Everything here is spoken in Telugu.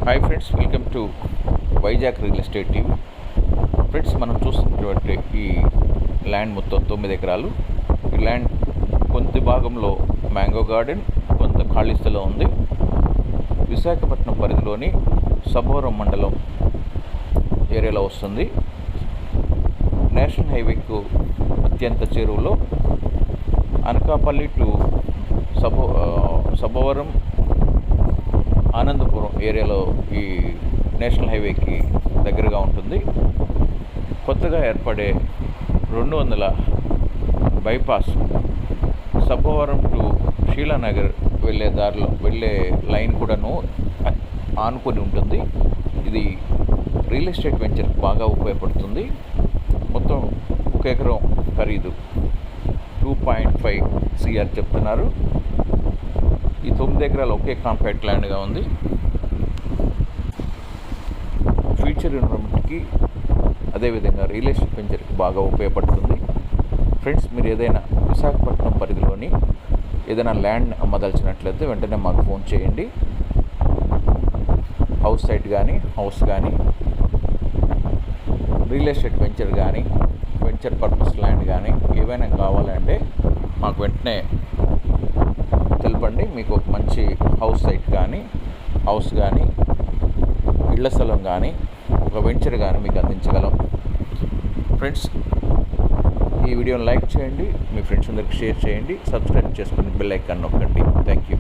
Hi friends, welcome to Vizag real estate TV. Friends, మనం చూస్తున్నటువంటి ఈ ల్యాండ్ మొత్తం 9 ఎకరాలు. ఈ ల్యాండ్ కొంత భాగంలో మ్యాంగో గార్డెన్, కొంత ఖాళీ స్థలం ఉంది. విశాఖపట్నం పరిధిలోని సభవరం మండలం ఏరియాలో వస్తుంది. నేషనల్ హైవేకు అత్యంత చేరువలో అనకాపల్లి టు సభవరం ఆనందపురం ఏరియాలో ఈ నేషనల్ హైవేకి దగ్గరగా ఉంటుంది. కొత్తగా ఏర్పడే 200 బైపాస్ సభవరం టు షీలానగర్ వెళ్ళే లైన్ కూడాను ఆనుకొని ఉంటుంది. ఇది రియల్ ఎస్టేట్ వెంచర్కి బాగా ఉపయోగపడుతుంది. మొత్తం 1 ఎకరం ఖరీదు 2.5 CR చెప్తున్నారు. ఈ 9 ఎకరాలు ఒకే కాంపాక్ట్ ల్యాండ్గా ఉంది. ఫ్యూచర్ ఎన్విరాన్మెంట్కి అదేవిధంగా రియల్ ఎస్టేట్ వెంచర్కి బాగా ఉపయోగపడుతుంది. ఫ్రెండ్స్, మీరు ఏదైనా విశాఖపట్నం పరిధిలోని ఏదైనా ల్యాండ్ అమ్మదలిచినట్లయితే వెంటనే మాకు ఫోన్ చేయండి. హౌస్ సైట్ కానీ, హౌస్ కానీ, రియల్ ఎస్టేట్ వెంచర్ కానీ, వెంచర్ పర్పస్ ల్యాండ్ కానీ ఏవైనా కావాలంటే మాకు వెంటనే తెలపండి. మీకు ఒక మంచి హౌస్ సైట్ కానీ, హౌస్ కానీ, ఇళ్ల స్థలం కానీ, ఒక వెంచర్ కానీ మీకు అందించగలం. ఫ్రెండ్స్, ఈ వీడియోని లైక్ చేయండి, మీ ఫ్రెండ్స్ అందరికి షేర్ చేయండి, సబ్స్క్రైబ్ చేసుకుని బెల్ ఐకాన్ నొక్కండి. Thank you.